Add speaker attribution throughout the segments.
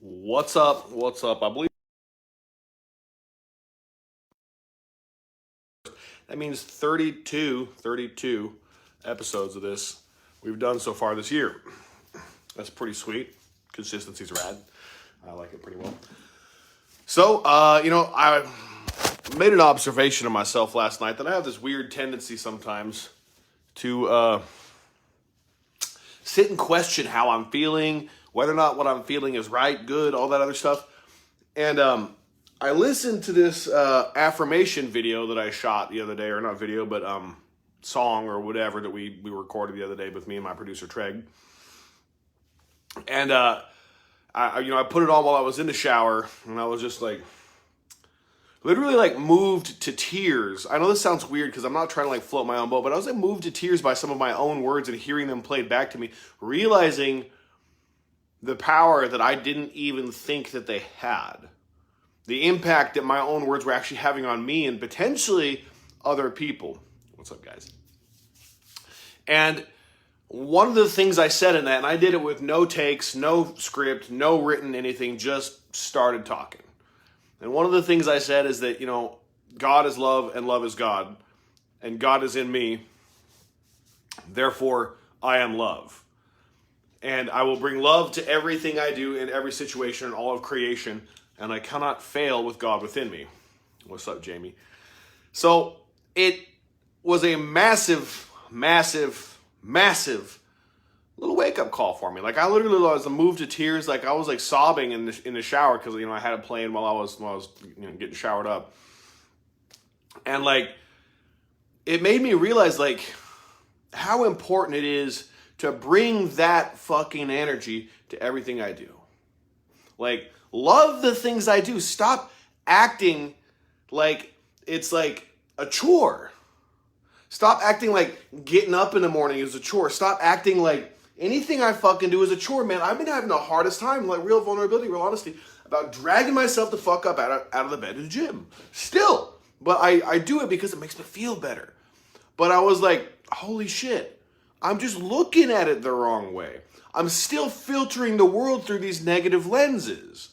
Speaker 1: What's up? What's up? I believe that means 32 episodes of this we've done so far this year. That's pretty sweet. Consistency's rad. I like it pretty well. So, I made an observation of myself last night that I have this weird tendency sometimes to sit and question how I'm feeling, whether or not what I'm feeling is right, good, all that other stuff. And I listened to this affirmation video that I shot the other day, or not video, but song or whatever that we recorded the other day with me and my producer Treg. And I put it on while I was in the shower, and I was just like, literally like moved to tears. I know this sounds weird because I'm not trying to like float my own boat, but I was like moved to tears by some of my own words and hearing them played back to me, realizing the power that I didn't even think that they had. The impact that my own words were actually having on me and potentially other people. What's up, guys? And one of the things I said in that, and I did it with no takes, no script, no written anything, just started talking. And one of the things I said is that, God is love and love is God. And God is in me. Therefore, I am love. And I will bring love to everything I do in every situation and all of creation. And I cannot fail with God within me. What's up, Jamie? So it was a massive little wake-up call for me. Like, I literally was moved to tears. Like, I was like sobbing in the shower because I had it playing while I was getting showered up. And like, it made me realize like how important it is to bring that fucking energy to everything I do. Like, love the things I do. Stop acting like it's like a chore. Stop acting like getting up in the morning is a chore. Stop acting like anything I fucking do is a chore, man. I've been having the hardest time, like real vulnerability, real honesty, about dragging myself the fuck up out of the bed to the gym. Still. But I do it because it makes me feel better. But I was like, holy shit. I'm just looking at it the wrong way. I'm still filtering the world through these negative lenses.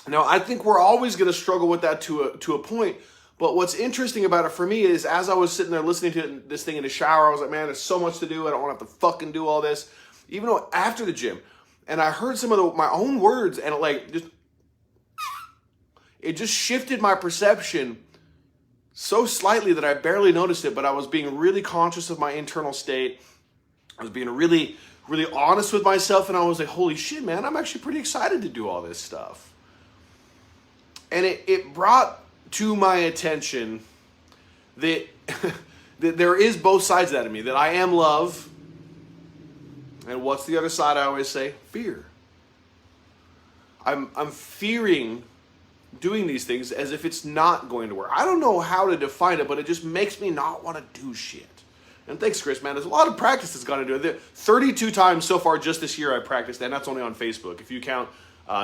Speaker 1: Now, I think we're always going to struggle with that to a point. But what's interesting about it for me is as I was sitting there listening to this thing in the shower, I was like, man, there's so much to do. I don't want to have to fucking do all this. Even though after the gym. And I heard some of my own words and it just shifted my perception so slightly that I barely noticed it, but I was being really conscious of my internal state. I was being really, really honest with myself, and I was like, holy shit, man, I'm actually pretty excited to do all this stuff. And it brought to my attention that, that there is both sides of that in me, that I am love, and what's the other side I always say? Fear. I'm fearing doing these things as if it's not going to work. I don't know how to define it, but it just makes me not want to do shit. And thanks, Chris, man. There's a lot of practice that's gone into it. 32 times so far just this year I practiced, and that's only on Facebook. If you count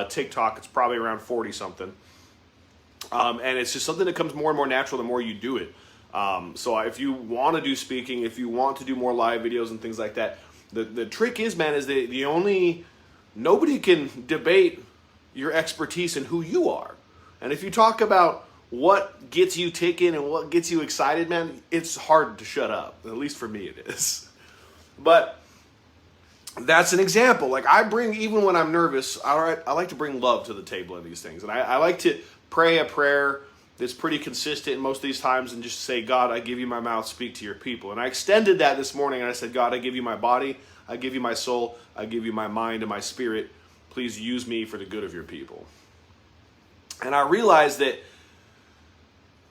Speaker 1: TikTok, it's probably around 40-something. And it's just something that comes more and more natural the more you do it. So if you want to do speaking, if you want to do more live videos and things like that, the trick is, man, is that nobody can debate your expertise and who you are. And if you talk about what gets you ticking and what gets you excited, man, it's hard to shut up. At least for me it is. But that's an example. Like, I bring, even when I'm nervous, I like to bring love to the table in these things. And I like to pray a prayer that's pretty consistent most of these times and just say, God, I give you my mouth, speak to your people. And I extended that this morning and I said, God, I give you my body, I give you my soul, I give you my mind and my spirit. Please use me for the good of your people. And I realized that,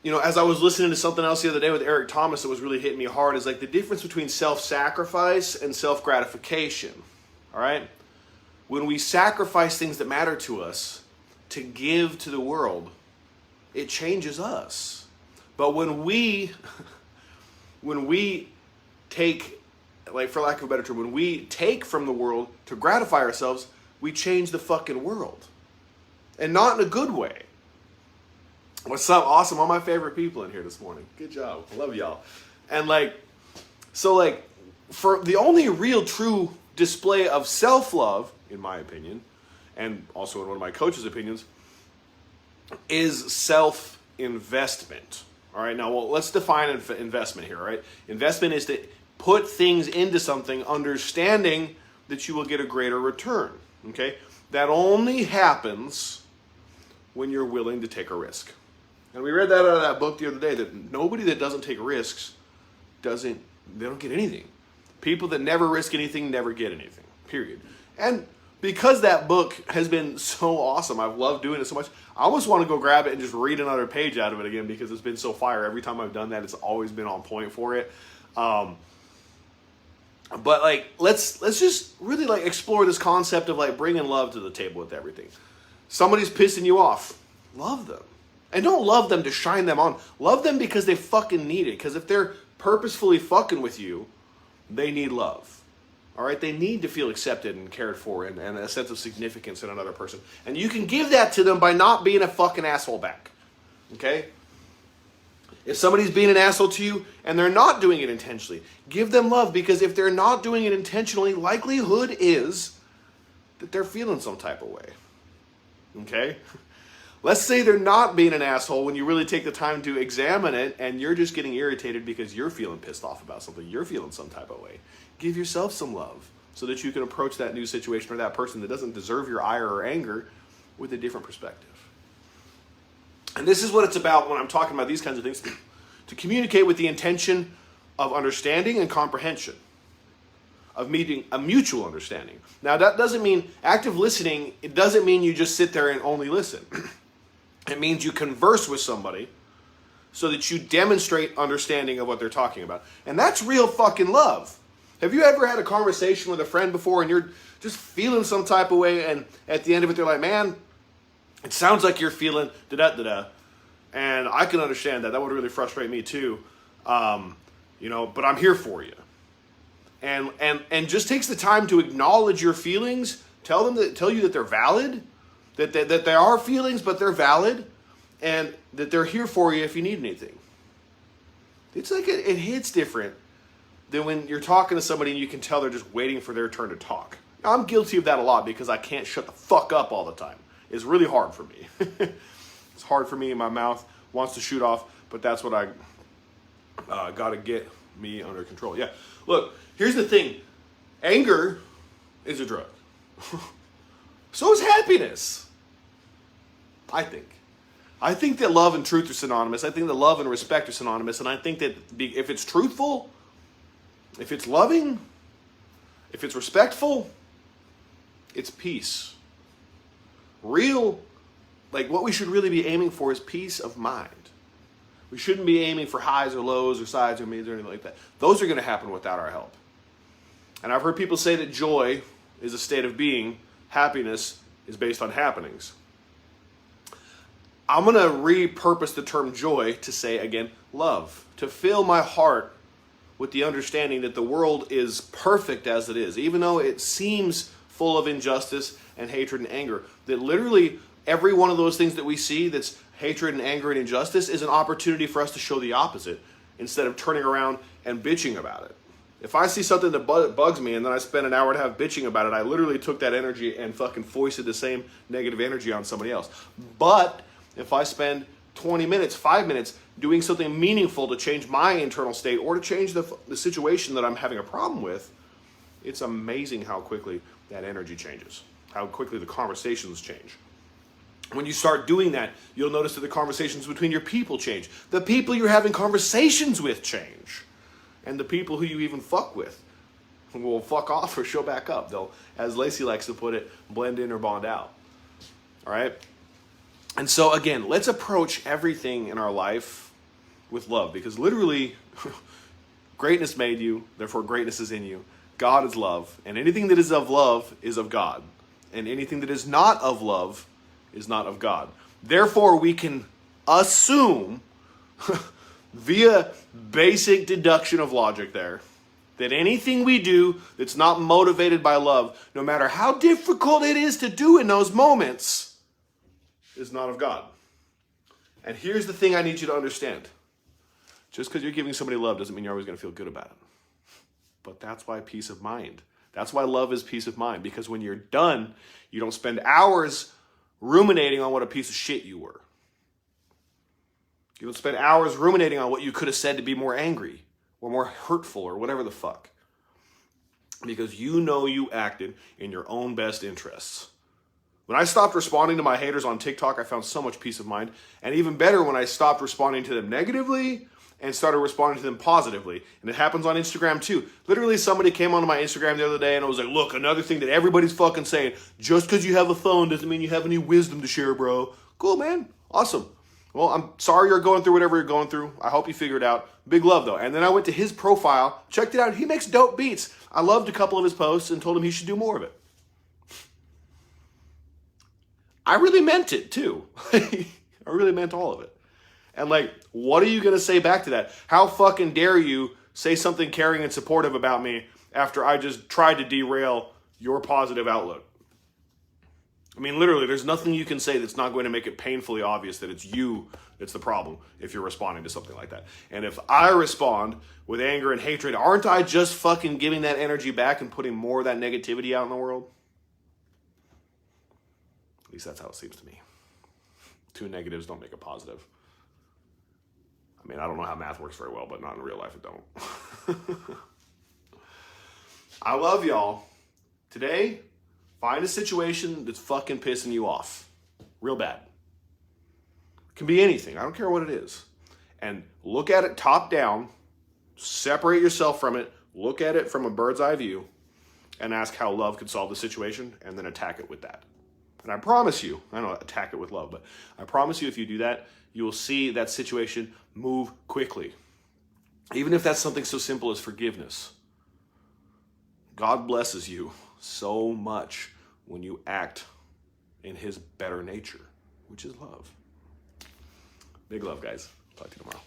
Speaker 1: as I was listening to something else the other day with Eric Thomas that was really hitting me hard, is like the difference between self-sacrifice and self-gratification. All right? When we sacrifice things that matter to us to give to the world, it changes us. But when we take, like, for lack of a better term, when we take from the world to gratify ourselves, we change the fucking world. And not in a good way. What's up? Awesome. All my favorite people in here this morning. Good job. I love y'all. And for the only real true display of self-love, in my opinion, and also in one of my coach's opinions, is self-investment. All right, now, well, let's define investment here, all right? Investment is to put things into something, understanding that you will get a greater return, okay? That only happens when you're willing to take a risk. And we read that out of that book the other day, that nobody that doesn't take risks they don't get anything. People that never risk anything never get anything, period. And because that book has been so awesome, I've loved doing it so much, I almost want to go grab it and just read another page out of it again, because it's been so fire. Every time I've done that, it's always been on point for it. But like, let's just really like explore this concept of like bringing love to the table with everything. Somebody's pissing you off, love them. And don't love them to shine them on. Love them because they fucking need it. Because if they're purposefully fucking with you, they need love. All right? They need to feel accepted and cared for and a sense of significance in another person. And you can give that to them by not being a fucking asshole back. Okay? If somebody's being an asshole to you and they're not doing it intentionally, give them love, because if they're not doing it intentionally, likelihood is that they're feeling some type of way. Okay? Let's say they're not being an asshole when you really take the time to examine it and you're just getting irritated because you're feeling pissed off about something. You're feeling some type of way. Give yourself some love so that you can approach that new situation or that person that doesn't deserve your ire or anger with a different perspective. And this is what it's about when I'm talking about these kinds of things, to communicate with the intention of understanding and comprehension, of meeting a mutual understanding. Now, that doesn't mean active listening. It doesn't mean you just sit there and only listen. It means you converse with somebody so that you demonstrate understanding of what they're talking about. And that's real fucking love. Have you ever had a conversation with a friend before and you're just feeling some type of way, and at the end of it they're like, man, it sounds like you're feeling da-da-da-da, and I can understand that. That would really frustrate me too. But I'm here for you. And just takes the time to acknowledge your feelings, tell you that they're valid, that there are feelings, but they're valid, and that they're here for you if you need anything. It's like it hits different than when you're talking to somebody and you can tell they're just waiting for their turn to talk. Now, I'm guilty of that a lot because I can't shut the fuck up all the time. It's really hard for me. It's hard for me. My mouth wants to shoot off, but that's what I got to get me under control. Yeah. Look, here's the thing. Anger is a drug. So is happiness. I think that love and truth are synonymous. I think that love and respect are synonymous. And I think that if it's truthful, if it's loving, if it's respectful, it's peace. Real, like what we should really be aiming for is peace of mind. We shouldn't be aiming for highs or lows or sides or mids or anything like that. Those are going to happen without our help. And I've heard people say that joy is a state of being. Happiness is based on happenings. I'm going to repurpose the term joy to say, again, love. To fill my heart with the understanding that the world is perfect as it is. Even though it seems full of injustice and hatred and anger. That literally every one of those things that we see that's hatred and anger and injustice is an opportunity for us to show the opposite instead of turning around and bitching about it. If I see something that bugs me and then I spend an hour and a half bitching about it, I literally took that energy and fucking foisted the same negative energy on somebody else. But if I spend 20 minutes, 5 minutes doing something meaningful to change my internal state or to change the situation that I'm having a problem with, it's amazing how quickly that energy changes, how quickly the conversations change. When you start doing that, you'll notice that the conversations between your people change. The people you're having conversations with change. And the people who you even fuck with will fuck off or show back up. They'll, as Lacey likes to put it, blend in or bond out. All right? And so, again, let's approach everything in our life with love. Because literally, greatness made you, therefore greatness is in you. God is love. And anything that is of love is of God. And anything that is not of love is not of God. Therefore, we can assume, via basic deduction of logic there, that anything we do that's not motivated by love, no matter how difficult it is to do in those moments, is not of God. And here's the thing I need you to understand. Just because you're giving somebody love doesn't mean you're always going to feel good about it. But that's why peace of mind That's why love is peace of mind, because when you're done, you don't spend hours ruminating on what a piece of shit you were. You don't spend hours ruminating on what you could have said to be more angry or more hurtful or whatever the fuck. Because you know you acted in your own best interests. When I stopped responding to my haters on TikTok, I found so much peace of mind. And even better, when I stopped responding to them negatively and started responding to them positively. And it happens on Instagram too. Literally, somebody came onto my Instagram the other day and I was like, look, another thing that everybody's fucking saying, just because you have a phone doesn't mean you have any wisdom to share, bro. Cool, man. Awesome. Well, I'm sorry you're going through whatever you're going through. I hope you figure it out. Big love, though. And then I went to his profile, checked it out. He makes dope beats. I loved a couple of his posts and told him he should do more of it. I really meant it, too. I really meant all of it. And like, what are you going to say back to that? How fucking dare you say something caring and supportive about me after I just tried to derail your positive outlook? I mean, literally, there's nothing you can say that's not going to make it painfully obvious that it's you that's the problem if you're responding to something like that. And if I respond with anger and hatred, aren't I just fucking giving that energy back and putting more of that negativity out in the world? At least that's how it seems to me. Two negatives don't make a positive. I mean, I don't know how math works very well, but not in real life, it don't. I love y'all. Today, find a situation that's fucking pissing you off. Real bad. It can be anything. I don't care what it is. And look at it top down. Separate yourself from it. Look at it from a bird's eye view. And ask how love could solve the situation. And then attack it with that. And I promise you, I don't know, attack it with love, but I promise you if you do that, you will see that situation move quickly. Even if that's something so simple as forgiveness. God blesses you so much when you act in his better nature, which is love. Big love, guys. Talk to you tomorrow.